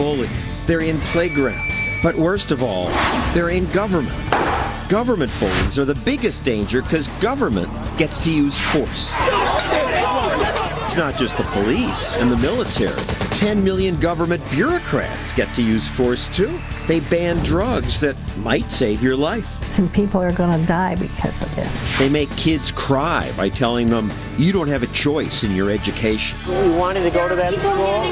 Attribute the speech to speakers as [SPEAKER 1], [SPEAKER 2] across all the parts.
[SPEAKER 1] bullies. They're in playgrounds. But worst of all, they're in government. Government bullies are the biggest danger because government gets to use force. It's not just the police and the military. 10 million government bureaucrats get to use force too. They ban drugs that might save your life.
[SPEAKER 2] Some people are going to die because of this.
[SPEAKER 1] They make kids cry by telling them, you don't have a choice in your education. You wanted to go to that school?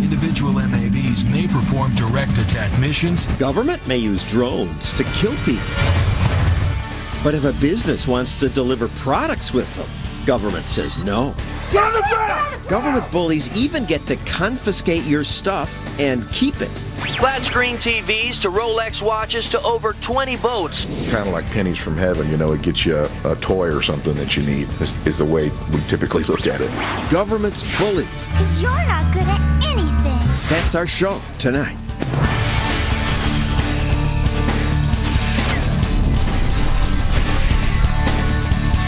[SPEAKER 3] Individual MABs may perform direct attack missions.
[SPEAKER 1] Government may use drones to kill people. But if a business wants to deliver products with them, government says no. Government bullies even get to confiscate your stuff and keep it.
[SPEAKER 4] Flat screen TVs to Rolex watches to over 20 boats.
[SPEAKER 5] Kind of like pennies from heaven, you know, it gets you a toy or something that you need, is the way we typically look at it.
[SPEAKER 1] Government's bullies.
[SPEAKER 6] Because you're not good at anything.
[SPEAKER 1] That's our show tonight.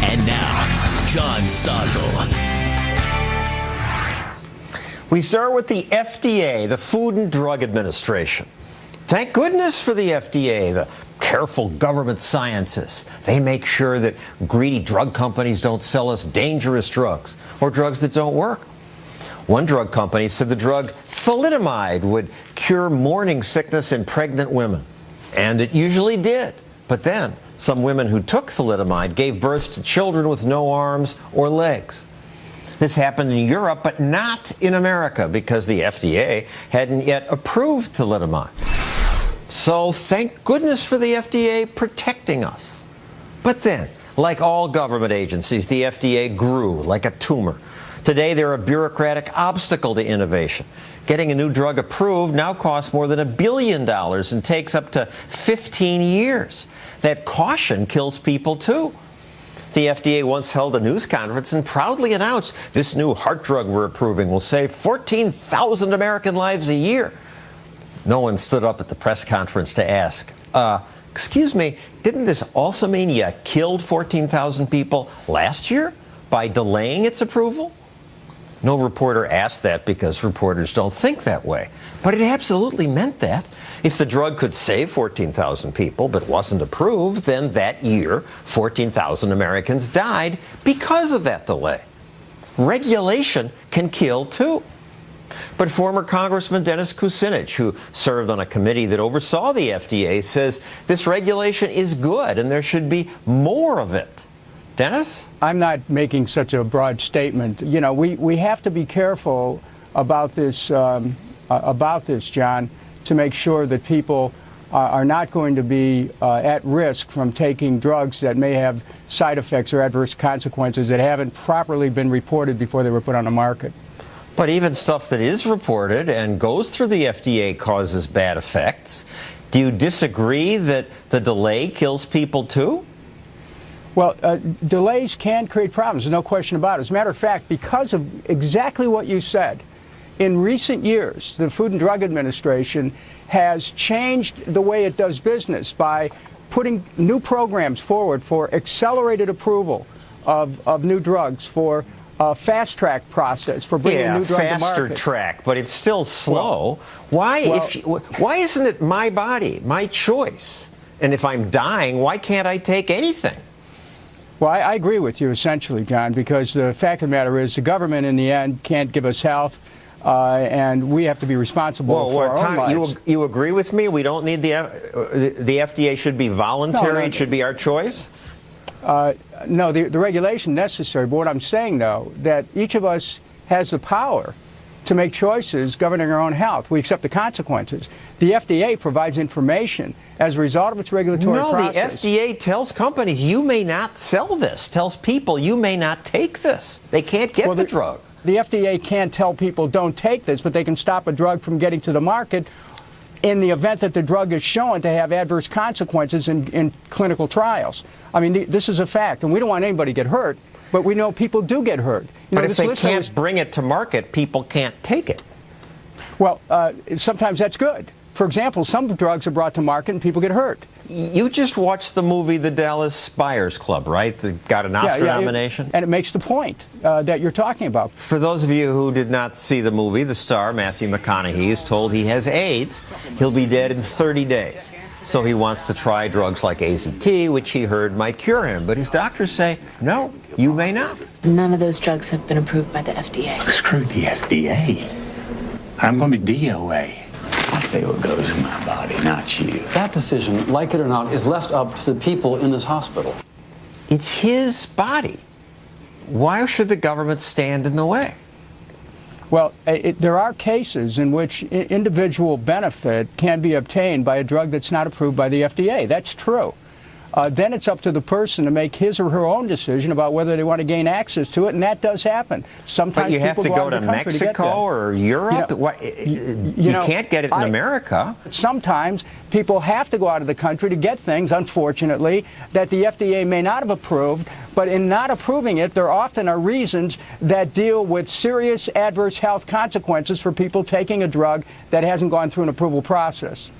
[SPEAKER 7] And now, John Stossel.
[SPEAKER 8] We start with the FDA, the Food and Drug Administration. Thank goodness for the FDA, the careful government scientists. They make sure that greedy drug companies don't sell us dangerous drugs or drugs that don't work. One drug company said the drug thalidomide would cure morning sickness in pregnant women. And it usually did. But then, some women who took thalidomide gave birth to children with no arms or legs. This happened in Europe, but not in America, because the FDA hadn't yet approved thalidomide. So thank goodness for the FDA protecting us. But then, like all government agencies, the FDA grew like a tumor. Today, they're a bureaucratic obstacle to innovation. Getting a new drug approved now costs more than $1 billion and takes up to 15 years. That caution kills people, too. The FDA once held a news conference and proudly announced this new heart drug we're approving will save 14,000 American lives a year. No one stood up at the press conference to ask, excuse me, didn't this also mean you killed 14,000 people last year by delaying its approval? No reporter asked that because reporters don't think that way. But it absolutely meant that. If the drug could save 14,000 people but wasn't approved, then that year 14,000 Americans died because of that delay. Regulation can kill too. But former Congressman Dennis Kucinich, who served on a committee that oversaw the FDA, says this regulation is good and there should be more of it. Dennis?
[SPEAKER 9] I'm not making such a broad statement. You know, we have to be careful about this, John, to make sure that people are not going to be at risk from taking drugs that may have side effects or adverse consequences that haven't properly been reported before they were put on the market.
[SPEAKER 8] But even stuff that is reported and goes through the FDA causes bad effects. Do you disagree that the delay kills people too?
[SPEAKER 9] Well, delays can create problems, there's no question about it. As a matter of fact, because of exactly what you said, in recent years, the Food and Drug Administration has changed the way it does business by putting new programs forward for accelerated approval of new drugs, for a fast-track process for bringing a new drug to market.
[SPEAKER 8] Faster track, but it's still slow. Why isn't it my body, my choice? And if I'm dying, why can't I take anything?
[SPEAKER 9] Well, I agree with you essentially, John, because the fact of the matter is the government in the end can't give us health, and we have to be responsible for our own lives.
[SPEAKER 8] You agree with me? We don't need the FDA should be voluntary. It should be our choice?
[SPEAKER 9] No, the regulation necessary. But what I'm saying, though, that each of us has the power to make choices governing our own health. We accept the consequences. The FDA provides information as a result of its regulatory process.
[SPEAKER 8] No, the FDA tells companies you may not sell this, tells people you may not take this. They can't get the drug.
[SPEAKER 9] The FDA can't tell people don't take this, but they can stop a drug from getting to the market in the event that the drug is shown to have adverse consequences in clinical trials. I mean, this is a fact, and we don't want anybody to get hurt, but we know people do get hurt.
[SPEAKER 8] But if they can't bring it to market, people can't take it.
[SPEAKER 9] Well, sometimes that's good. For example, some drugs are brought to market and people get hurt.
[SPEAKER 8] You just watched the movie The Dallas Buyers Club, right? That got an Oscar nomination.
[SPEAKER 9] And it makes the point that you're talking about.
[SPEAKER 8] For those of you who did not see the movie, the star, Matthew McConaughey, is told he has AIDS. He'll be dead in 30 days. So he wants to try drugs like AZT, which he heard might cure him. But his doctors say, no, you may not.
[SPEAKER 10] None of those drugs have been approved by the FDA.
[SPEAKER 11] Screw the FDA. I'm going to be DOA. I say what goes in my body, not you.
[SPEAKER 12] That decision, like it or not, is left up to the people in this hospital.
[SPEAKER 8] It's his body. Why should the government stand in the way?
[SPEAKER 9] Well, there are cases in which individual benefit can be obtained by a drug that's not approved by the FDA. That's true. Then it's up to the person to make his or her own decision about whether they want to gain access to it, and that does happen. Sometimes
[SPEAKER 8] but you have to go to Mexico or Europe? You can't get it in America.
[SPEAKER 9] Sometimes people have to go out of the country to get things, unfortunately, that the FDA may not have approved, but in not approving it, there often are reasons that deal with serious adverse health consequences for people taking a drug that hasn't gone through an approval process.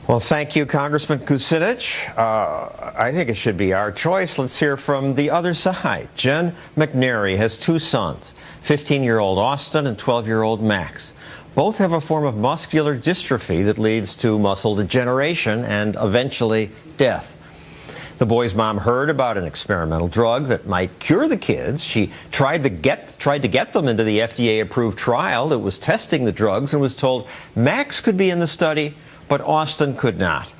[SPEAKER 8] Well, thank you, Congressman Kucinich. I think it should be our choice. Let's hear from the other side. Jen McNary has two sons, 15-year-old Austin and 12-year-old Max. Both have a form of muscular dystrophy that leads to muscle degeneration and eventually death. The boy's mom heard about an experimental drug that might cure the kids. She tried to get them into the FDA-approved trial that was testing the drugs and was told Max could be in the study, but Austin could not.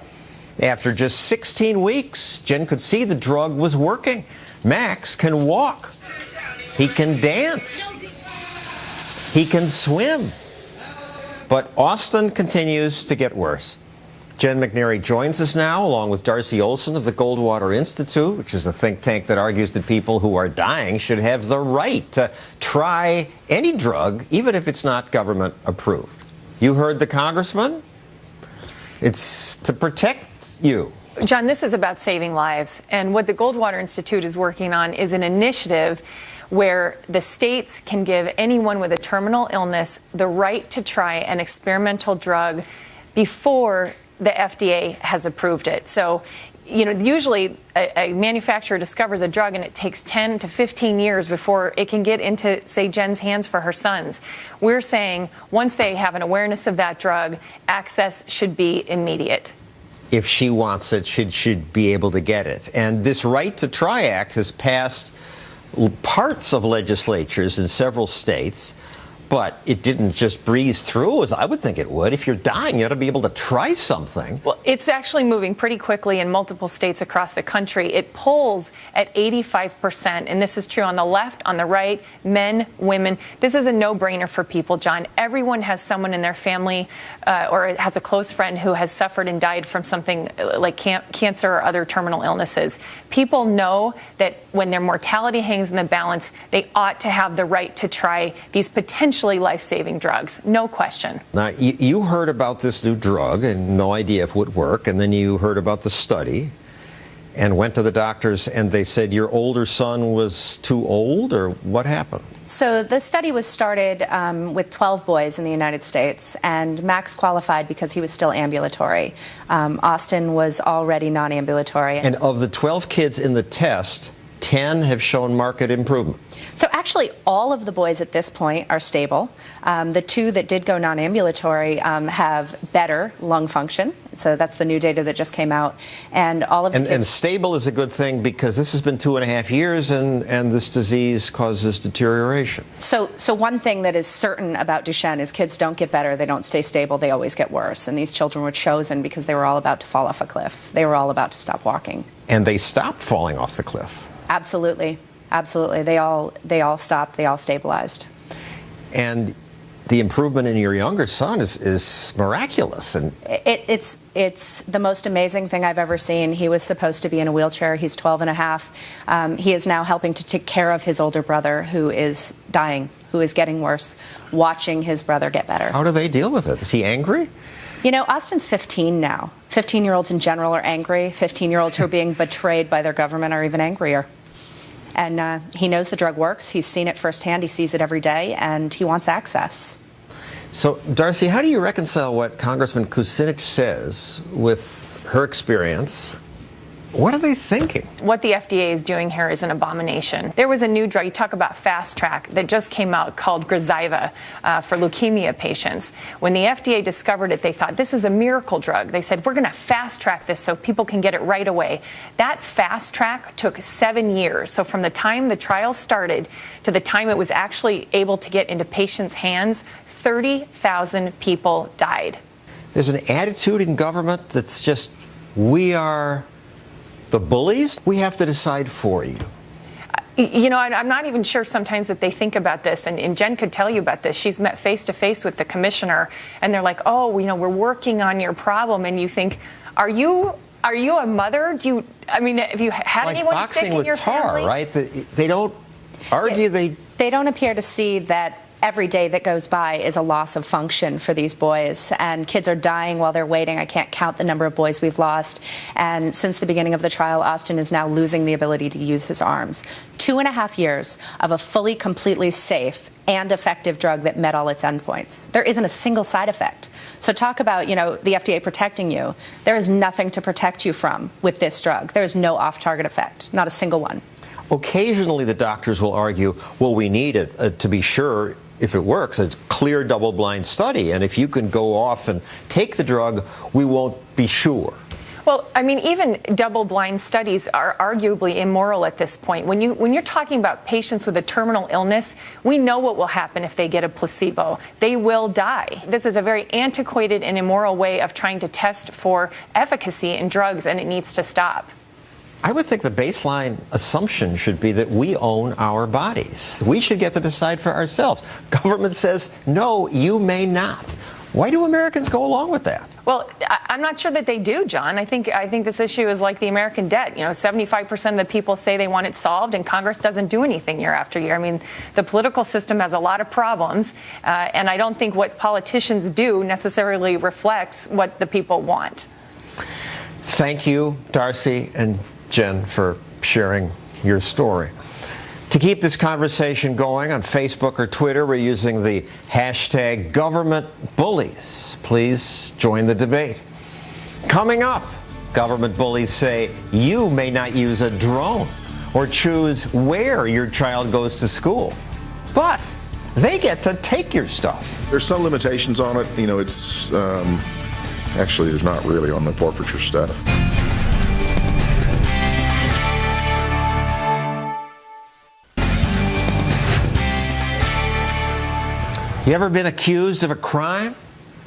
[SPEAKER 8] After just 16 weeks, Jen could see the drug was working. Max can walk. He can dance. He can swim. But Austin continues to get worse. Jen McNary joins us now, along with Darcy Olson of the Goldwater Institute, which is a think tank that argues that people who are dying should have the right to try any drug, even if it's not government approved. You heard the congressman? It's to protect you.
[SPEAKER 13] John, this is about saving lives. And what the Goldwater Institute is working on is an initiative where the states can give anyone with a terminal illness the right to try an experimental drug before the FDA has approved it. So, usually a manufacturer discovers a drug and it takes 10 to 15 years before it can get into, say, Jen's hands for her sons. We're saying once they have an awareness of that drug, access should be immediate.
[SPEAKER 8] If she wants it, she should be able to get it. And this Right to Try Act has passed parts of legislatures in several states, but it didn't just breeze through as I would think it would. If you're dying, you ought to be able to try something.
[SPEAKER 13] Well, it's actually moving pretty quickly in multiple states across the country. It polls at 85%, and this is true on the left, on the right, men, women. This is a no-brainer for people, John. Everyone has someone in their family or has a close friend who has suffered and died from something like cancer or other terminal illnesses. People know that when their mortality hangs in the balance, they ought to have the right to try these potentially life-saving drugs, no question.
[SPEAKER 8] Now, you heard about this new drug and no idea if it would work, and then you heard about the study and went to the doctors and they said your older son was too old, or what happened?
[SPEAKER 14] So the study was started with 12 boys in the United States, and Max qualified because he was still ambulatory. Austin was already non-ambulatory.
[SPEAKER 8] And of the 12 kids in the test, 10 have shown marked improvement.
[SPEAKER 14] So actually, all of the boys at this point are stable. The two that did go non-ambulatory have better lung function. So that's the new data that just came out. And all of the kids...
[SPEAKER 8] And stable is a good thing because this has been 2.5 years and this disease causes deterioration.
[SPEAKER 14] So one thing that is certain about Duchenne is kids don't get better, they don't stay stable, they always get worse. And these children were chosen because they were all about to fall off a cliff. They were all about to stop walking.
[SPEAKER 8] And they stopped falling off the cliff.
[SPEAKER 14] Absolutely. Absolutely. They all stopped. They all stabilized.
[SPEAKER 8] And the improvement in your younger son is miraculous. And
[SPEAKER 14] it's the most amazing thing I've ever seen. He was supposed to be in a wheelchair. He's 12 and a half. He is now helping to take care of his older brother who is dying, who is getting worse, watching his brother get better.
[SPEAKER 8] How do they deal with it? Is he angry?
[SPEAKER 14] Austin's 15 now. 15-year-olds in general are angry. 15-year-olds who are being betrayed by their government are even angrier. And he knows the drug works. He's seen it firsthand. He sees it every day, and he wants access.
[SPEAKER 8] So, Darcy, how do you reconcile what Congressman Kucinich says with her experience. What are they thinking?
[SPEAKER 13] What the FDA is doing here is an abomination. There was a new drug, you talk about fast track, that just came out called Gazyva for leukemia patients. When the FDA discovered it, they thought this is a miracle drug. They said, we're going to fast track this so people can get it right away. That fast track took 7 years. So from the time the trial started to the time it was actually able to get into patients' hands, 30,000 people died.
[SPEAKER 8] There's an attitude in government that's just, we are the bullies. We have to decide for you.
[SPEAKER 13] You know, I'm not even sure sometimes that they think about this, and Jen could tell you about this. She's met face to face with the commissioner, and they're like, oh, you know, we're working on your problem, and you think, are you a mother? Have you had anyone sick in your family?
[SPEAKER 8] It's like boxing with tar, right? They don't argue.
[SPEAKER 14] They don't appear to see that every day that goes by is a loss of function for these boys, and kids are dying while they're waiting. I can't count the number of boys we've lost, and since the beginning of the trial, Austin is now losing the ability to use his arms. 2.5 years of a fully, completely safe and effective drug that met all its endpoints. There isn't a single side effect. So talk about, you know, the FDA protecting you. There is nothing to protect you from with this drug. There is no off-target effect, not a single one.
[SPEAKER 8] Occasionally the doctors will argue, well, we need it to be sure if it works, a clear double-blind study. And if you can go off and take the drug, we won't be sure.
[SPEAKER 13] Well, I mean, even double-blind studies are arguably immoral at this point. When you're talking about patients with a terminal illness, we know what will happen if they get a placebo. They will die. This is a very antiquated and immoral way of trying to test for efficacy in drugs, and it needs to stop.
[SPEAKER 8] I would think the baseline assumption should be that we own our bodies. We should get to decide for ourselves. Government says, no, you may not. Why do Americans go along with that?
[SPEAKER 13] Well, I'm not sure that they do, John. I think this issue is like the American debt. You know, 75% of the people say they want it solved, and Congress doesn't do anything year after year. I mean, the political system has a lot of problems, and I don't think what politicians do necessarily reflects what the people want.
[SPEAKER 8] Thank you, Darcy and Jen, for sharing your story. To keep this conversation going on Facebook or Twitter, we're using the hashtag #GovernmentBullies. Please join the debate. Coming up, government bullies say you may not use a drone or choose where your child goes to school, but they get to take your stuff.
[SPEAKER 5] There's some limitations on it. You know, it's actually there's not really on the forfeiture stuff.
[SPEAKER 8] You ever been accused of a crime?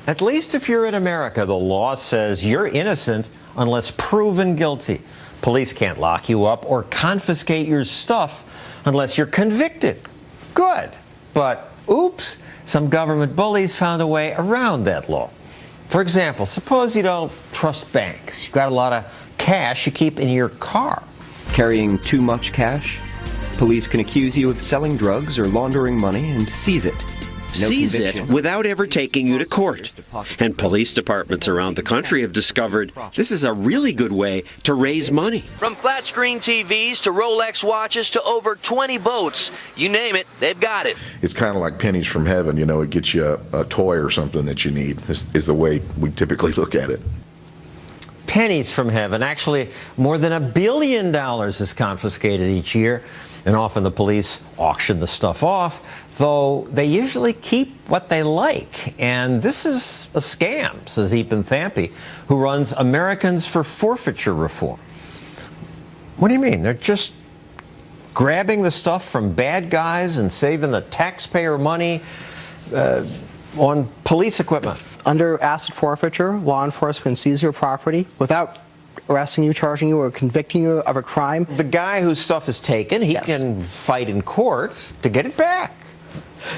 [SPEAKER 8] At least if you're in America, the law says you're innocent unless proven guilty. Police can't lock you up or confiscate your stuff unless you're convicted. Good. But oops, some government bullies found a way around that law. For example, suppose you don't trust banks. You've got a lot of cash you keep in your car.
[SPEAKER 15] Carrying too much cash? Police can accuse you of selling drugs or laundering money and seize it.
[SPEAKER 1] Seize it without ever taking you to court. And police departments around the country have discovered this is a really good way to raise money.
[SPEAKER 4] From flat screen TVs to Rolex watches to over 20 boats, you name it, they've got it.
[SPEAKER 5] It's kind of like pennies from heaven. You know, it gets you a toy or something that you need, is the way we typically look at it.
[SPEAKER 8] Pennies from heaven. Actually, more than $1 billion is confiscated each year. And often the police auction the stuff off, though they usually keep what they like. And this is a scam, says Ethan Thampy, who runs Americans for Forfeiture Reform. What do you mean? They're just grabbing the stuff from bad guys and saving the taxpayer money on police equipment.
[SPEAKER 16] Under asset forfeiture, law enforcement can seize your property without arresting you, charging you, or convicting you of a crime.
[SPEAKER 8] The guy whose stuff is taken, he can fight in court to get it back.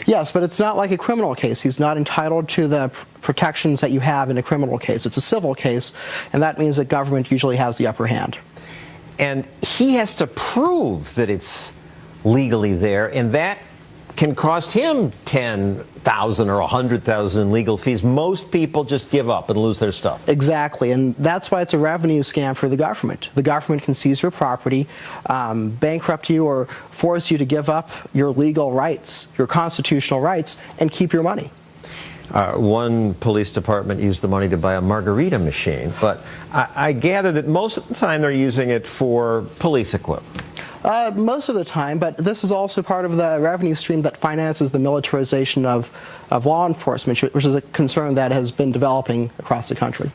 [SPEAKER 16] Yes, but it's not like a criminal case. He's not entitled to the protections that you have in a criminal case. It's a civil case, and that means that government usually has the upper hand.
[SPEAKER 8] And he has to prove that it's legally there, and that can cost him $10,000 or $100,000 in legal fees. Most people just give up and lose their stuff.
[SPEAKER 16] Exactly, and that's why it's a revenue scam for the government. The government can seize your property, bankrupt you, or force you to give up your legal rights, your constitutional rights, and keep your money.
[SPEAKER 8] One police department used the money to buy a margarita machine, but I gather that most of the time they're using it for police equipment.
[SPEAKER 16] Most of the time, but this is also part of the revenue stream that finances the militarization of law enforcement, which is a concern that has been developing across the country.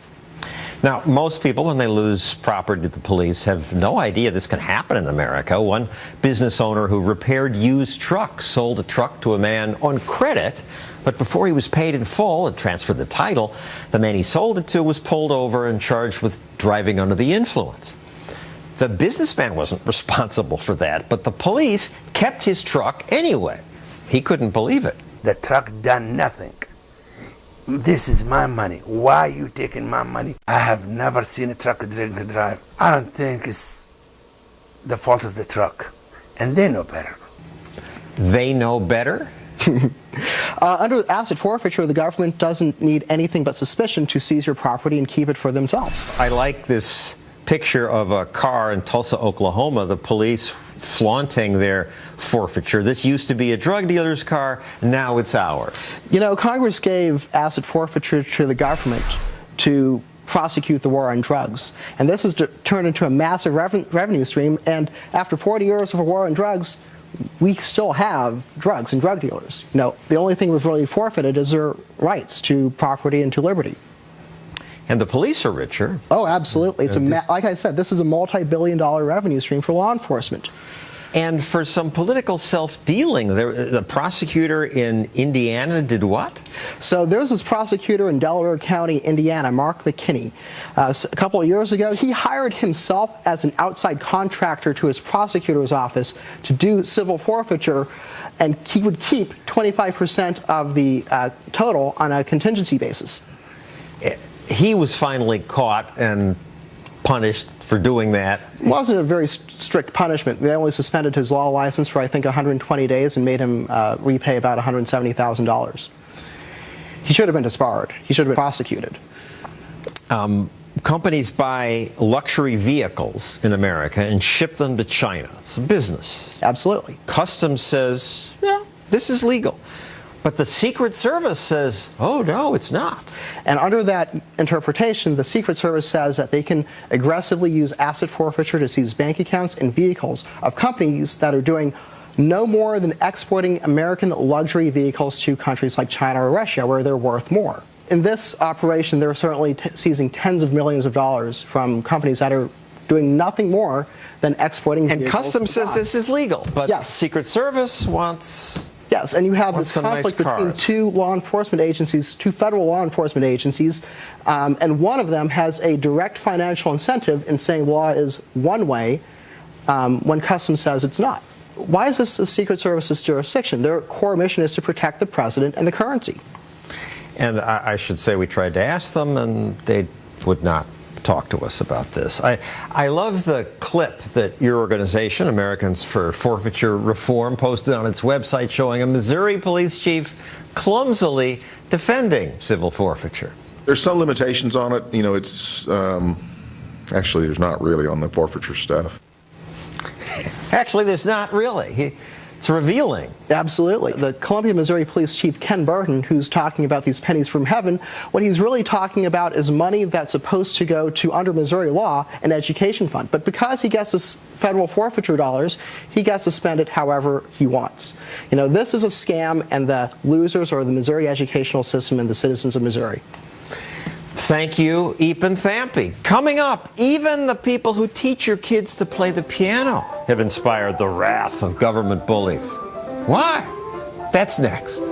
[SPEAKER 8] Now, most people, when they lose property to the police, have no idea this can happen in America. One business owner who repaired used trucks sold a truck to a man on credit, but before he was paid in full and transferred the title, the man he sold it to was pulled over and charged with driving under the influence. The businessman wasn't responsible for that, but the police kept his truck anyway. He couldn't believe it.
[SPEAKER 17] The truck done nothing. This is my money. Why are you taking my money? I have never seen a truck drink and drive. I don't think it's the fault of the truck. And they know better.
[SPEAKER 8] They know better?
[SPEAKER 16] Under asset forfeiture, the government doesn't need anything but suspicion to seize your property and keep it for themselves.
[SPEAKER 8] I like this picture of a car in Tulsa, Oklahoma, the police flaunting their forfeiture. This used to be a drug dealer's car, now it's ours.
[SPEAKER 16] You know, Congress gave asset forfeiture to the government to prosecute the war on drugs. And this has turned into a massive revenue stream, and after 40 years of a war on drugs, we still have drugs and drug dealers. You know, the only thing we've really forfeited is their rights to property and to liberty.
[SPEAKER 8] And the police are richer.
[SPEAKER 16] Oh, absolutely. It's like I said, this is a multi-billion-dollar revenue stream for law enforcement.
[SPEAKER 8] And for some political self-dealing, the prosecutor in Indiana did what?
[SPEAKER 16] So there's this prosecutor in Delaware County, Indiana, Mark McKinney. A couple of years ago, he hired himself as an outside contractor to his prosecutor's office to do civil forfeiture, and he would keep 25% of the total on a contingency basis.
[SPEAKER 8] He was finally caught and punished for doing that.
[SPEAKER 16] It wasn't a very strict punishment. They only suspended his law license for, I think, 120 days and made him repay about $170,000. He should have been disbarred. He should have been prosecuted.
[SPEAKER 8] Companies buy luxury vehicles in America and ship them to China. It's a business.
[SPEAKER 16] Absolutely.
[SPEAKER 8] Customs says, yeah, this is legal. But the Secret Service says, oh, no, it's not.
[SPEAKER 16] And under that interpretation, the Secret Service says that they can aggressively use asset forfeiture to seize bank accounts and vehicles of companies that are doing no more than exporting American luxury vehicles to countries like China or Russia, where they're worth more. In this operation, they're certainly seizing tens of millions of dollars from companies that are doing nothing more than exporting vehicles.
[SPEAKER 8] And Customs says this is legal, but
[SPEAKER 16] yes.
[SPEAKER 8] Secret Service wants...
[SPEAKER 16] Yes, and you have this conflict between two law enforcement agencies, two federal law enforcement agencies, and one of them has a direct financial incentive in saying law is one way when Customs says it's not. Why is this the Secret Service's jurisdiction? Their core mission is to protect the president and the currency.
[SPEAKER 8] And I should say we tried to ask them, and they would not talk to us about this. I love the clip that your organization, Americans for Forfeiture Reform, posted on its website showing a Missouri police chief clumsily defending civil forfeiture.
[SPEAKER 5] There's some limitations on it. You know, it's actually there's not really on the forfeiture stuff.
[SPEAKER 8] Actually, there's not really. It's revealing.
[SPEAKER 16] Absolutely. The Columbia, Missouri Police Chief Ken Burton, who's talking about these pennies from heaven, what he's really talking about is money that's supposed to go to, under Missouri law, an education fund. But because he gets this federal forfeiture dollars, he gets to spend it however he wants. You know, this is a scam, and the losers are the Missouri educational system and the citizens of Missouri.
[SPEAKER 8] Thank you, Epen Thampy. Coming up, even the people who teach your kids to play the piano have inspired the wrath of government bullies. Why? That's next.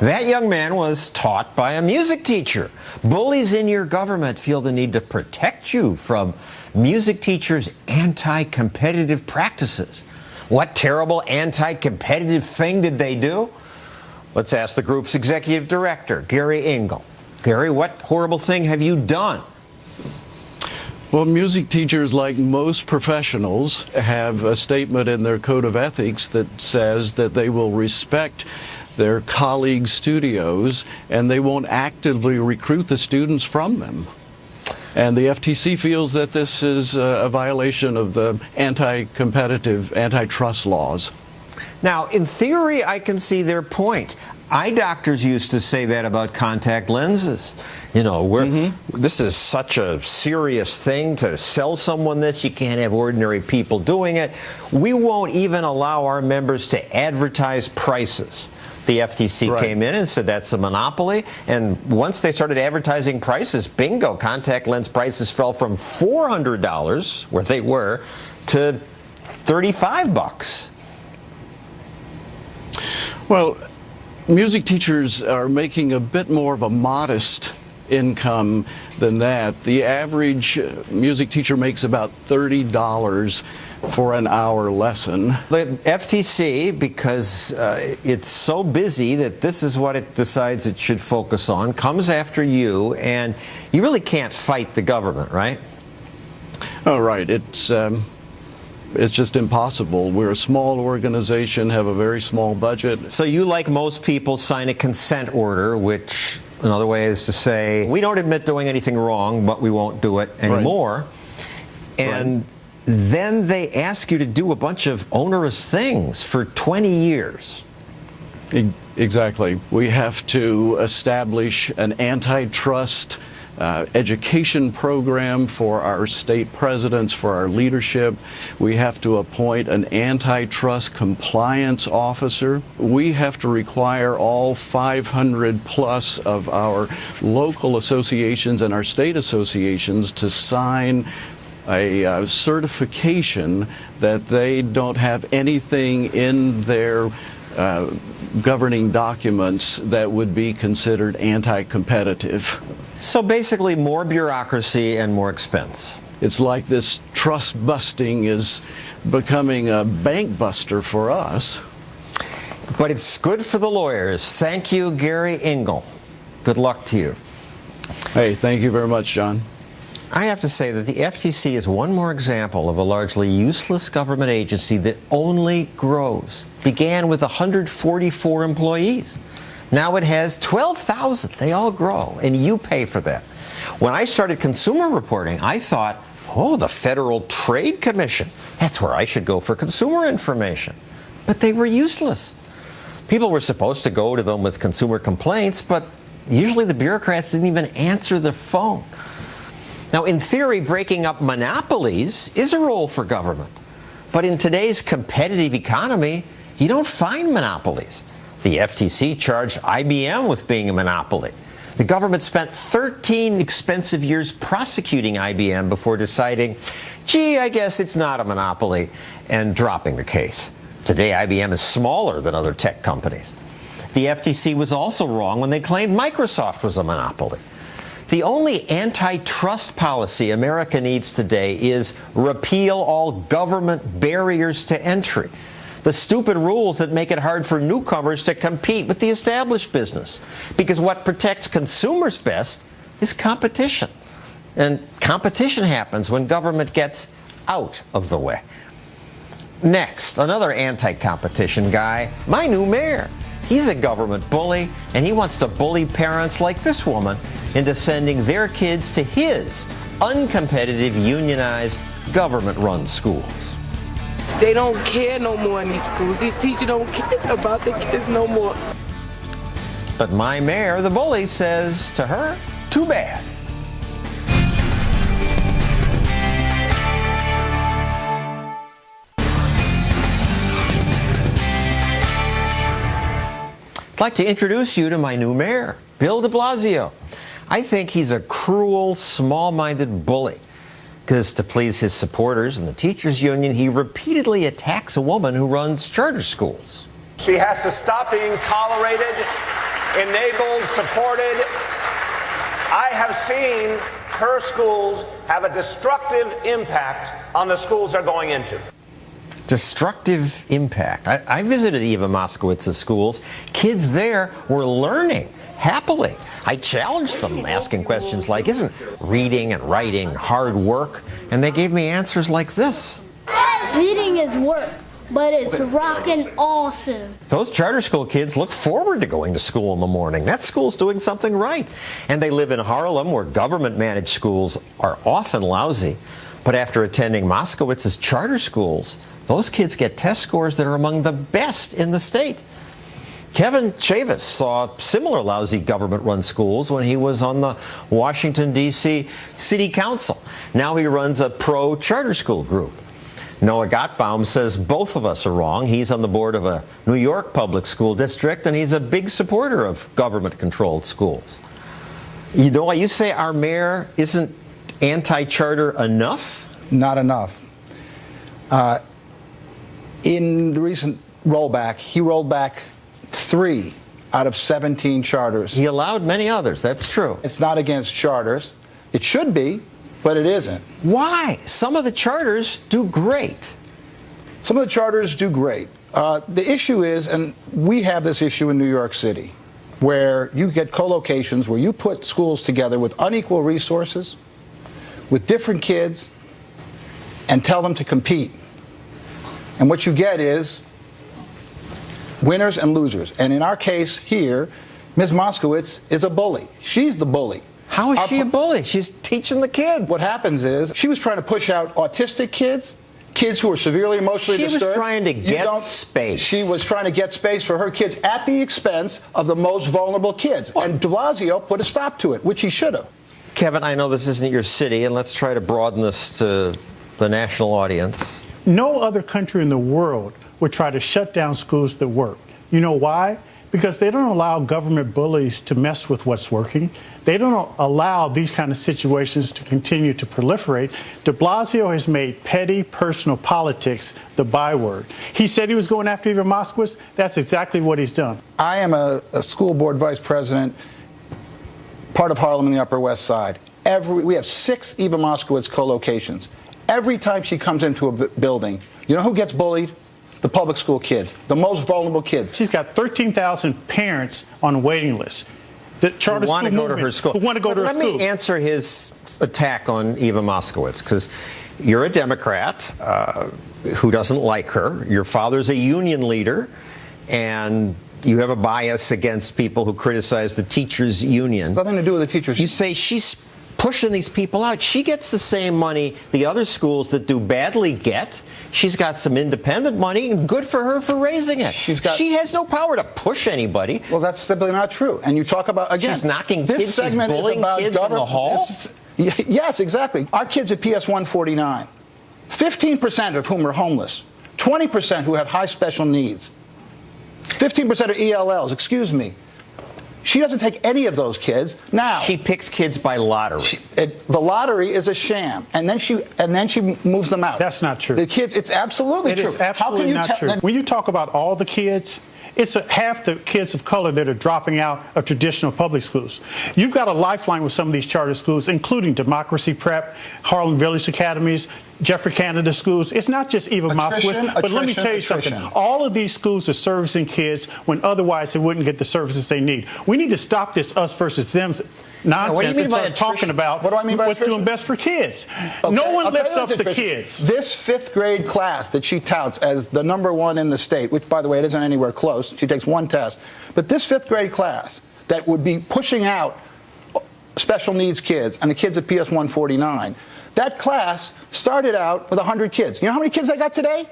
[SPEAKER 8] That young man was taught by a music teacher. Bullies in your government feel the need to protect you from music teachers' anti-competitive practices. What terrible anti-competitive thing did they do? Let's ask the group's executive director, Gary Engel. Gary, what horrible thing have you done?
[SPEAKER 18] Well, music teachers, like most professionals, have a statement in their code of ethics that says that they will respect their colleagues' studios and they won't actively recruit the students from them. And the FTC feels that this is a violation of the anti-competitive, antitrust laws.
[SPEAKER 8] Now, in theory, I can see their point. Eye doctors used to say that about contact lenses. You know, this is such a serious thing to sell someone this. You can't have ordinary people doing it. We won't even allow our members to advertise prices. The FTC came in and said that's a monopoly, and once they started advertising prices, bingo, contact lens prices fell from $400, where they were, to $35.
[SPEAKER 18] Well, music teachers are making a bit more of a modest income than that. The average music teacher makes about $30 for an hour lesson.
[SPEAKER 8] The FTC, because it's so busy that this is what it decides it should focus on, comes after you, and you really can't fight the government, right?
[SPEAKER 18] Oh, right. It's just impossible. We're a small organization, have a very small budget.
[SPEAKER 8] So you, like most people, sign a consent order, which another way is to say, we don't admit doing anything wrong, but we won't do it anymore. And then they ask you to do a bunch of onerous things for 20 years.
[SPEAKER 18] Exactly. We have to establish an antitrust education program for our state presidents, for our leadership. We have to appoint an antitrust compliance officer. We have to require all 500 plus of our local associations and our state associations to sign a certification that they don't have anything in their governing documents that would be considered anti-competitive.
[SPEAKER 8] So basically more bureaucracy and more expense.
[SPEAKER 18] It's like this trust busting is becoming a bank buster for us.
[SPEAKER 8] But it's good for the lawyers. Thank you, Gary Engel. Good luck to you.
[SPEAKER 18] Hey, thank you very much, John.
[SPEAKER 8] I have to say that the FTC is one more example of a largely useless government agency that only grows. Began with 144 employees. Now it has 12,000. They all grow, and you pay for that. When I started consumer reporting, I thought, oh, the Federal Trade Commission. That's where I should go for consumer information. But they were useless. People were supposed to go to them with consumer complaints, but usually the bureaucrats didn't even answer the phone. Now, in theory, breaking up monopolies is a role for government. But in today's competitive economy, you don't find monopolies. The FTC charged IBM with being a monopoly. The government spent 13 expensive years prosecuting IBM before deciding, gee, I guess it's not a monopoly, and dropping the case. Today, IBM is smaller than other tech companies. The FTC was also wrong when they claimed Microsoft was a monopoly. The only antitrust policy America needs today is repeal all government barriers to entry. The stupid rules that make it hard for newcomers to compete with the established business. Because what protects consumers best is competition. And competition happens when government gets out of the way. Next, another anti-competition guy, my new mayor. He's a government bully, and he wants to bully parents like this woman into sending their kids to his uncompetitive, unionized, government-run schools.
[SPEAKER 19] They don't care no more in these schools. These teachers don't care about the kids no more.
[SPEAKER 8] But my mayor, the bully, says to her, too bad. I'd like to introduce you to my new mayor, Bill de Blasio. I think he's a cruel, small-minded bully. Because to please his supporters and the teachers union, he repeatedly attacks a woman who runs charter schools.
[SPEAKER 20] She has to stop being tolerated, enabled, supported. I have seen her schools have a destructive impact on the schools they're going into.
[SPEAKER 8] Destructive impact. I visited Eva Moskowitz's schools. Kids there were learning happily. I challenged them, asking questions like, isn't reading and writing hard work? And they gave me answers like this.
[SPEAKER 6] Reading is work, but it's rockin' awesome.
[SPEAKER 8] Those charter school kids look forward to going to school in the morning. That school's doing something right. And they live in Harlem, where government-managed schools are often lousy. But after attending Moskowitz's charter schools, those kids get test scores that are among the best in the state. Kevin Chavis saw similar lousy government-run schools when he was on the Washington, D.C. City Council. Now he runs a pro-charter school group. Noah Gottbaum says both of us are wrong. He's on the board of a New York public school district, and he's a big supporter of government-controlled schools. You know, you say our mayor isn't anti-charter enough?
[SPEAKER 21] Not enough. In the recent rollback, he rolled back 3 out of 17 charters.
[SPEAKER 8] He allowed many others, that's true.
[SPEAKER 21] It's not against charters. It should be, but it isn't.
[SPEAKER 8] Why? Some of the charters do great.
[SPEAKER 21] Some of the charters do great. The issue is, and we have this issue in New York City, where you get co-locations where you put schools together with unequal resources, with different kids, and tell them to compete. And what you get is winners and losers. And in our case here, Ms. Moskowitz is a bully. She's the bully.
[SPEAKER 8] How is she a bully? She's teaching the kids.
[SPEAKER 21] What happens is she was trying to push out autistic kids, kids who are severely emotionally disturbed.
[SPEAKER 8] She was trying to get space.
[SPEAKER 21] She was trying to get space for her kids at the expense of the most vulnerable kids. And de Blasio put a stop to it, which he should have.
[SPEAKER 8] Kevin, I know this isn't your city, and let's try to broaden this to the national audience.
[SPEAKER 22] No other country in the world would try to shut down schools that work. You know why? Because they don't allow government bullies to mess with what's working. They don't allow these kind of situations to continue to proliferate. De Blasio has made petty personal politics the byword. He said he was going after Eva Moskowitz. That's exactly what he's done.
[SPEAKER 21] I am a school board vice president, part of Harlem in the Upper West Side. We have 6 Eva Moskowitz co-locations. Every time she comes into a building, you know who gets bullied? The public school kids, the most vulnerable kids.
[SPEAKER 22] She's got 13,000 parents on a waiting list. The charter
[SPEAKER 8] who want to go to her school.
[SPEAKER 22] Who want to go to her school.
[SPEAKER 8] Let me answer his attack on Eva Moskowitz, because you're a Democrat who doesn't like her. Your father's a union leader, and you have a bias against people who criticize the teachers' union.
[SPEAKER 21] It's nothing to do with the teachers.
[SPEAKER 8] You say she's pushing these people out. She gets the same money the other schools that do badly get. She's got some independent money, and good for her for raising it. She has no power to push anybody.
[SPEAKER 21] Well, that's simply not true. And you talk about, again,
[SPEAKER 8] she's knocking
[SPEAKER 21] this
[SPEAKER 8] kids,
[SPEAKER 21] segment
[SPEAKER 8] she's bullying
[SPEAKER 21] is about
[SPEAKER 8] kids in the hall?
[SPEAKER 21] Yes, exactly. Our kids at PS 149, 15% of whom are homeless, 20% who have high special needs, 15% are ELLs, excuse me. She doesn't take any of those kids. Now
[SPEAKER 8] she picks kids by lottery.
[SPEAKER 21] The lottery is a sham, and then she moves them out.
[SPEAKER 22] That's not true.
[SPEAKER 21] The kids, it's absolutely true.
[SPEAKER 22] It is absolutely not true. When you talk about all the kids, it's half the kids of color that are dropping out of traditional public schools. You've got a lifeline with some of these charter schools, including Democracy Prep, Harlem Village Academies, Jeffrey Canada schools. It's not just Eva Moskowitz, but let me tell you something. All of these schools are servicing kids when otherwise they wouldn't get the services they need. We need to stop this us versus them nonsense and start talking about what's doing best for kids.
[SPEAKER 21] Okay,
[SPEAKER 22] no one
[SPEAKER 21] I'll
[SPEAKER 22] lifts
[SPEAKER 21] tell
[SPEAKER 22] up
[SPEAKER 21] you
[SPEAKER 22] the
[SPEAKER 21] Tricia,
[SPEAKER 22] kids.
[SPEAKER 21] This 5th grade class that she touts as the #1 in the state, which, by the way, it isn't anywhere close. She takes 1 test. But this 5th grade class that would be pushing out special needs kids and the kids at PS 149, that class started out with 100 kids. You know how many kids I got today?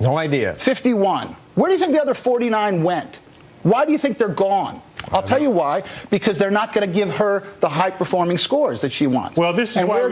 [SPEAKER 8] No idea.
[SPEAKER 21] 51. Where do you think the other 49 went? Why do you think they're gone? I'll tell you why. Because they're not going to give her the high-performing scores that she wants.
[SPEAKER 22] Well, this is
[SPEAKER 21] and
[SPEAKER 22] why
[SPEAKER 21] where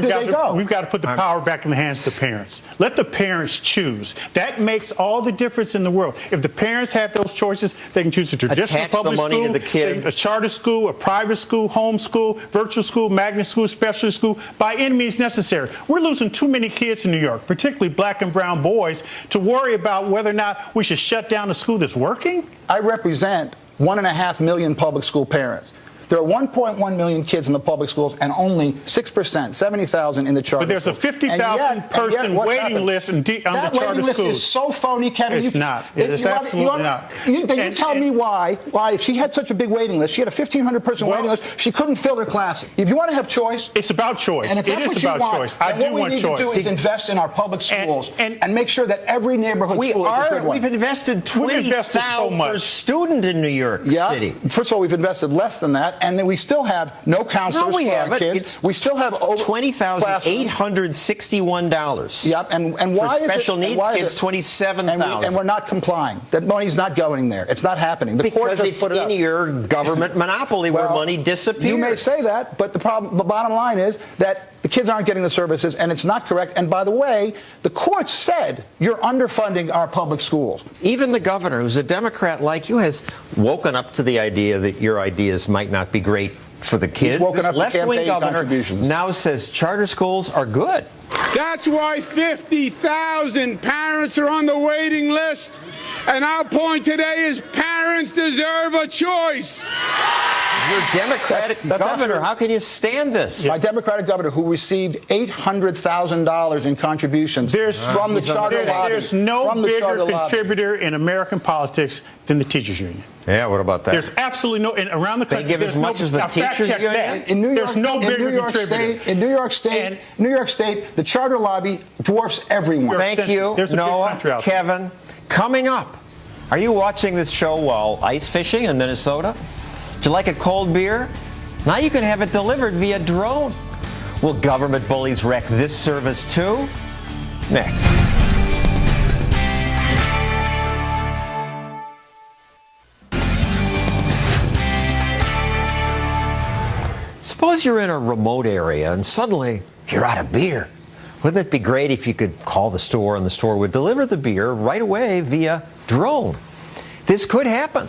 [SPEAKER 22] we've got to put the power back in the hands of the parents. Let the parents choose. That makes all the difference in the world. If the parents have those choices, they can choose a traditional public school, a charter school, a private school, home school, virtual school, magnet school, specialist school, by any means necessary. We're losing too many kids in New York, particularly black and brown boys, to worry about whether or not we should shut down a school that's working.
[SPEAKER 21] I represent 1.5 million public school parents. There are 1.1 million kids in the public schools and only 6%, 70,000 in the charter
[SPEAKER 22] But there's
[SPEAKER 21] schools.
[SPEAKER 22] a 50,000 person waiting list on the charter schools.
[SPEAKER 21] That waiting list is so phony, Kevin.
[SPEAKER 22] It's not. It's absolutely not.
[SPEAKER 21] You tell me why, if she had such a big waiting list, she had a 1,500 person waiting list, she couldn't fill her class. If you want to have choice.
[SPEAKER 22] It's about choice.
[SPEAKER 21] And if that's what you want,
[SPEAKER 22] I do want choice.
[SPEAKER 21] What we need to do is invest in our public schools and make sure that every neighborhood school is a good one.
[SPEAKER 8] We've invested $20,000 per student in New York City.
[SPEAKER 21] First of all, we've invested less than that, and then we still have no counselors for our kids. We still have over
[SPEAKER 8] $20,861.
[SPEAKER 21] Yep, and why
[SPEAKER 8] for
[SPEAKER 21] is
[SPEAKER 8] special needs kids, $27,000.
[SPEAKER 21] And we're not complying. That money's not going there. It's not happening. The court
[SPEAKER 8] because
[SPEAKER 21] has
[SPEAKER 8] it's
[SPEAKER 21] put it
[SPEAKER 8] in your government monopoly where money disappears.
[SPEAKER 21] You may say that, but the bottom line is that the kids aren't getting the services, and it's not correct. And by the way, the courts said you're underfunding our public schools.
[SPEAKER 8] Even the governor, who's a Democrat like you, has woken up to the idea that your ideas might not be great for the kids.
[SPEAKER 21] He's woken
[SPEAKER 8] this
[SPEAKER 21] up to
[SPEAKER 8] left-wing
[SPEAKER 21] campaign
[SPEAKER 8] governor
[SPEAKER 21] contributions.
[SPEAKER 8] now says charter schools are good.
[SPEAKER 2] That's why 50,000 parents are on the waiting list. And our point today is parents deserve a choice.
[SPEAKER 8] Your Democratic governor, how can you stand this?
[SPEAKER 21] My Democratic governor, who received $800,000 in contributions from the charter lobby.
[SPEAKER 22] There's no bigger contributor in American politics than the teachers union.
[SPEAKER 8] Yeah, what about that?
[SPEAKER 22] There's absolutely no, and around the country,
[SPEAKER 8] they give as much as the teachers union.
[SPEAKER 21] In New York,
[SPEAKER 22] there's no bigger contributor.
[SPEAKER 21] In New York State, the charter lobby dwarfs everyone.
[SPEAKER 8] Thank you, Noah, Kevin. Coming up, are you watching this show while ice fishing in Minnesota? Do you like a cold beer? Now you can have it delivered via drone. Will government bullies wreck this service too? Next. Suppose you're in a remote area and suddenly you're out of beer. Wouldn't it be great if you could call the store and the store would deliver the beer right away via drone? This could happen.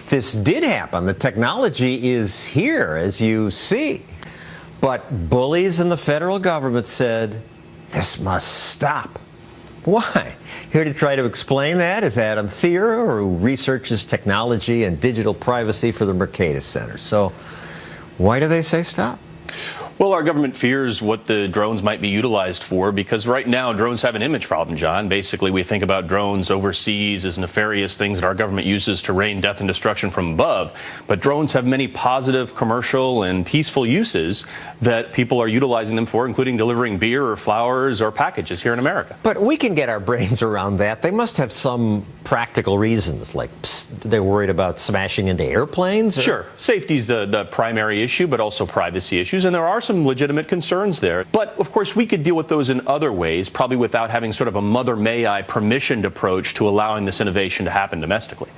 [SPEAKER 8] This did happen. The technology is here, as you see. But bullies in the federal government said, this must stop. Why? Here to try to explain that is Adam Thierer, who researches technology and digital privacy for the Mercatus Center. So why do they say stop?
[SPEAKER 3] Well, our government fears what the drones might be utilized for, because right now drones have an image problem, John. Basically, we think about drones overseas as nefarious things that our government uses to rain death and destruction from above. But drones have many positive commercial and peaceful uses that people are utilizing them for, including delivering beer or flowers or packages here in America.
[SPEAKER 8] But we can get our brains around that. They must have some practical reasons, like they're worried about smashing into airplanes? Or?
[SPEAKER 3] Sure. Safety's the primary issue, but also privacy issues. And there are some legitimate concerns there. But, of course, we could deal with those in other ways, probably without having sort of a mother may I permissioned approach to allowing this innovation to happen domestically.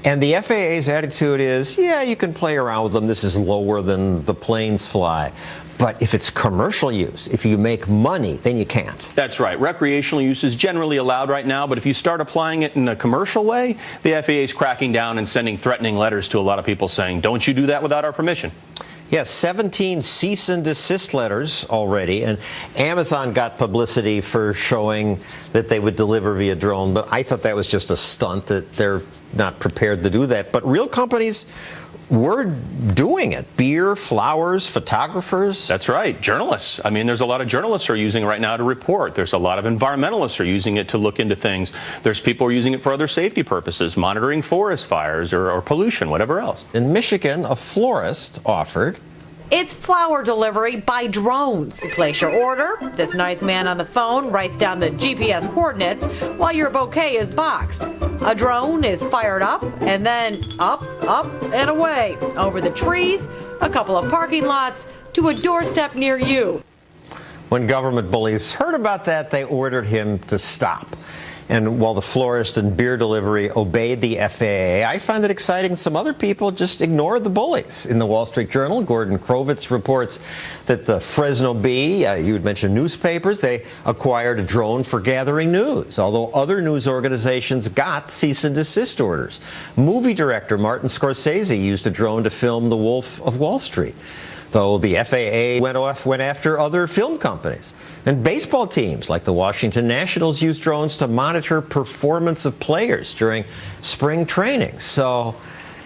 [SPEAKER 8] And the FAA's attitude is, yeah, you can play around with them. This is lower than the planes fly. But if it's commercial use, if you make money, then you can't.
[SPEAKER 3] That's right. Recreational use is generally allowed right now, but if you start applying it in a commercial way, the FAA is cracking down and sending threatening letters to a lot of people saying, don't you do that without our permission.
[SPEAKER 8] Yes, 17 cease and desist letters already, and Amazon got publicity for showing that they would deliver via drone, but I thought that was just a stunt, that they're not prepared to do that. But real companies were doing it. Beer, flowers, photographers.
[SPEAKER 3] That's right. Journalists. I mean, there's a lot of journalists who are using it right now to report. There's a lot of environmentalists who are using it to look into things. There's people who are using it for other safety purposes, monitoring forest fires or pollution, whatever else.
[SPEAKER 8] In Michigan, a florist offered
[SPEAKER 23] It's flower delivery by drones. You place your order. This nice man on the phone writes down the GPS coordinates while your bouquet is boxed. A drone is fired up and then up, and away over the trees, a couple of parking lots, to a doorstep near you.
[SPEAKER 8] When government bullies heard about that, they ordered him to stop. And while the florist and beer delivery obeyed the FAA, I find it exciting that some other people just ignored the bullies. In the Wall Street Journal, Gordon Krovitz reports that the Fresno Bee, you had mentioned newspapers, they acquired a drone for gathering news, although other news organizations got cease and desist orders. Movie director Martin Scorsese used a drone to film The Wolf of Wall Street, though the FAA went after other film companies. And baseball teams like the Washington Nationals use drones to monitor performance of players during spring training. So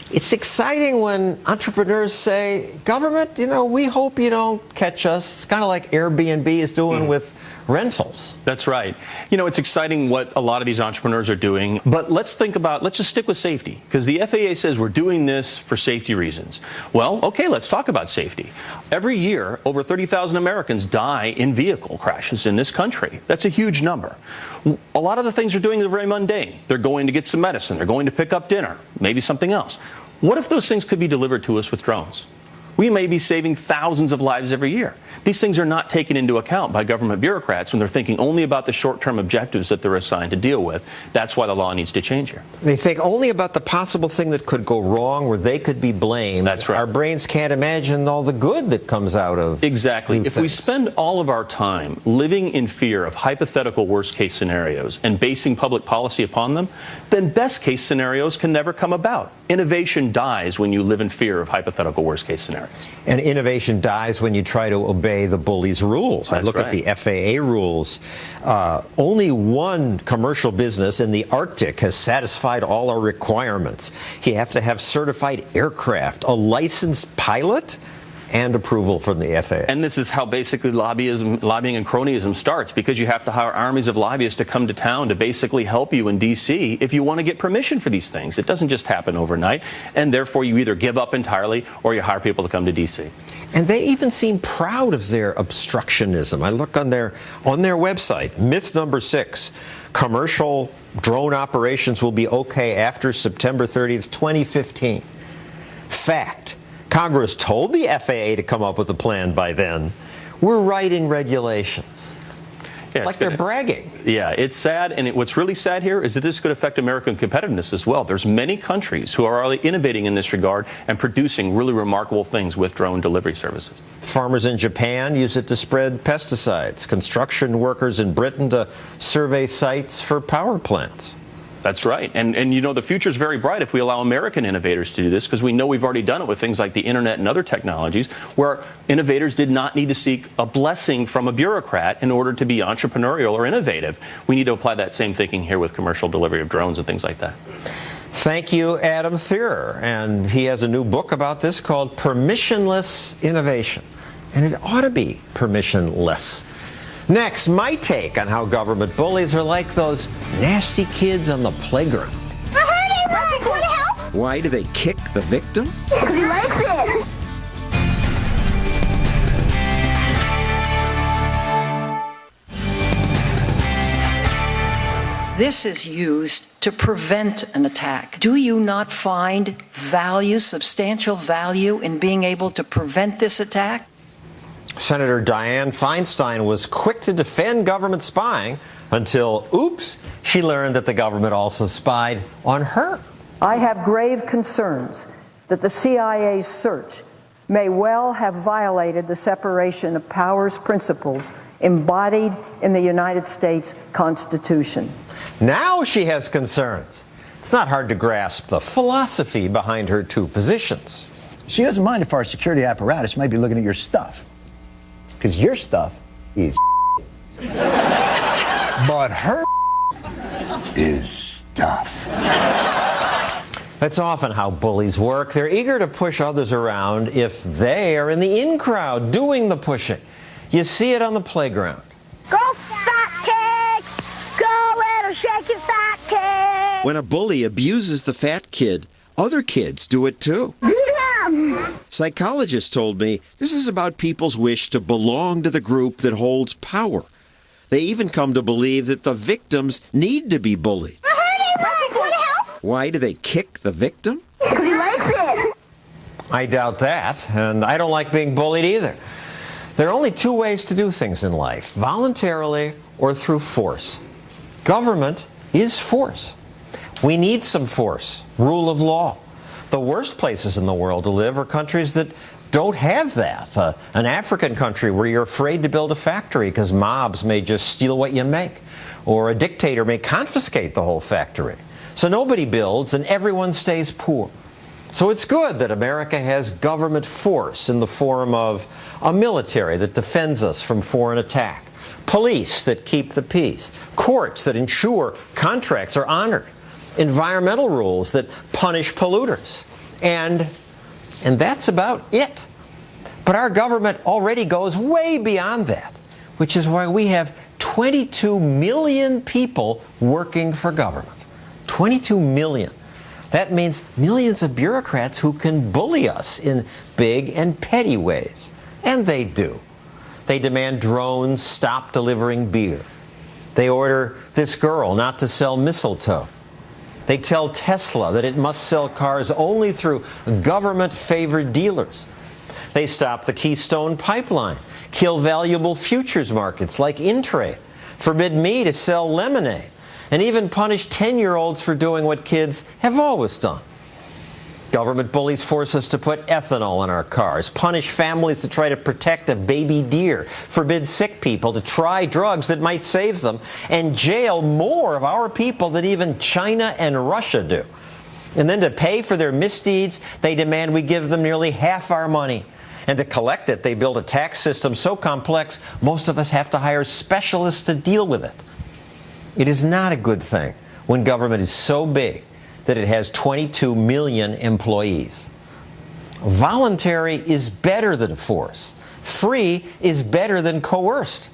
[SPEAKER 8] It's exciting when entrepreneurs say, government, we hope you don't catch us. It's kind of like Airbnb is doing with rentals.
[SPEAKER 3] That's right. It's exciting what a lot of these entrepreneurs are doing, but let's just stick with safety, because the FAA says we're doing this for safety reasons. Well, okay, let's talk about safety. Every year, over 30,000 Americans die in vehicle crashes in this country. That's a huge number. A lot of the things they're doing are very mundane. They're going to get some medicine. They're going to pick up dinner, maybe something else. What if those things could be delivered to us with drones? We may be saving thousands of lives every year. These things are not taken into account by government bureaucrats when they're thinking only about the short-term objectives that they're assigned to deal with. That's why the law needs to change here.
[SPEAKER 8] They think only about the possible thing that could go wrong where they could be blamed.
[SPEAKER 3] That's right.
[SPEAKER 8] Our brains can't imagine all the good that comes out of
[SPEAKER 3] Exactly. If
[SPEAKER 8] things.
[SPEAKER 3] we spend all of our time living in fear of hypothetical worst-case scenarios and basing public policy upon them, then best-case scenarios can never come about. Innovation dies when you live in fear of hypothetical worst-case scenarios.
[SPEAKER 8] And innovation dies when you try to obey the Bullies rules. I look at the FAA rules. Only one commercial business in the Arctic has satisfied all our requirements. You have to have certified aircraft, a licensed pilot, and approval from the FAA.
[SPEAKER 3] And this is how basically lobbying and cronyism starts, because you have to hire armies of lobbyists to come to town to basically help you in D.C. if you want to get permission for these things. It doesn't just happen overnight, and therefore you either give up entirely or you hire people to come to D.C.
[SPEAKER 8] And they even seem proud of their obstructionism. I look on their website, myth number 6, commercial drone operations will be okay after September 30th, 2015. Fact. Congress told the FAA to come up with a plan by then. We're writing regulations. It's like they're bragging.
[SPEAKER 3] Yeah, it's sad, and what's really sad here is that this could affect American competitiveness as well. There's many countries who are already innovating in this regard and producing really remarkable things with drone delivery services.
[SPEAKER 8] Farmers in Japan use it to spread pesticides. Construction workers in Britain to survey sites for power plants.
[SPEAKER 3] That's right. And the future is very bright if we allow American innovators to do this, because we know we've already done it with things like the internet and other technologies, where innovators did not need to seek a blessing from a bureaucrat in order to be entrepreneurial or innovative. We need to apply that same thinking here with commercial delivery of drones and things like that.
[SPEAKER 8] Thank you, Adam Thierer. And he has a new book about this called Permissionless Innovation. And it ought to be permissionless. Next, my take on how government bullies are like those nasty kids on the playground.
[SPEAKER 6] I heard he want to help?
[SPEAKER 1] Why do they kick the victim?
[SPEAKER 6] Because he likes it.
[SPEAKER 7] This is used to prevent an attack. Do you not find value, substantial value, in being able to prevent this attack?
[SPEAKER 8] Senator Dianne Feinstein was quick to defend government spying until, oops, she learned that the government also spied on her.
[SPEAKER 10] I have grave concerns that the CIA's search may well have violated the separation of powers principles embodied in the United States Constitution.
[SPEAKER 8] Now she has concerns. It's not hard to grasp the philosophy behind her two positions.
[SPEAKER 11] She doesn't mind if our security apparatus might be looking at your stuff. Because your stuff is but her is stuff.
[SPEAKER 8] That's often how bullies work. They're eager to push others around if they are in the in crowd doing the pushing. You see it on the playground.
[SPEAKER 6] Go, fat kid! Go, little shaky fat kid!
[SPEAKER 1] When a bully abuses the fat kid, other kids do it too. Psychologists told me this is about people's wish to belong to the group that holds power. They even come to believe that the victims need to be bullied.
[SPEAKER 6] I heard he want to help?
[SPEAKER 1] Why do they kick the victim?
[SPEAKER 6] Because he likes it.
[SPEAKER 8] I doubt that, and I don't like being bullied either. There are only two ways to do things in life, voluntarily or through force. Government is force. We need some force, rule of law. The worst places in the world to live are countries that don't have that. An African country where you're afraid to build a factory because mobs may just steal what you make, or a dictator may confiscate the whole factory. So nobody builds and everyone stays poor. So it's good that America has government force in the form of a military that defends us from foreign attack, police that keep the peace, courts that ensure contracts are honored, environmental rules that punish polluters, And that's about it. But our government already goes way beyond that, which is why we have 22 million people working for government. 22 million. That means millions of bureaucrats who can bully us in big and petty ways. And they do. They demand drones stop delivering beer. They order this girl not to sell mistletoe. They tell Tesla that it must sell cars only through government-favored dealers. They stop the Keystone Pipeline, kill valuable futures markets like Intrade, forbid me to sell lemonade, and even punish 10-year-olds for doing what kids have always done. Government bullies force us to put ethanol in our cars, punish families that try to protect a baby deer, forbid sick people to try drugs that might save them, and jail more of our people than even China and Russia do. And then to pay for their misdeeds, they demand we give them nearly half our money. And to collect it, they build a tax system so complex, most of us have to hire specialists to deal with it. It is not a good thing when government is so big that it has 22 million employees. Voluntary is better than force. Free is better than coerced.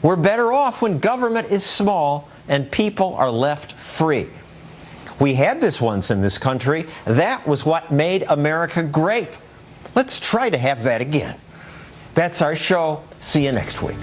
[SPEAKER 8] We're better off when government is small and people are left free. We had this once in this country. That was what made America great. Let's try to have that again. That's our show. See you next week.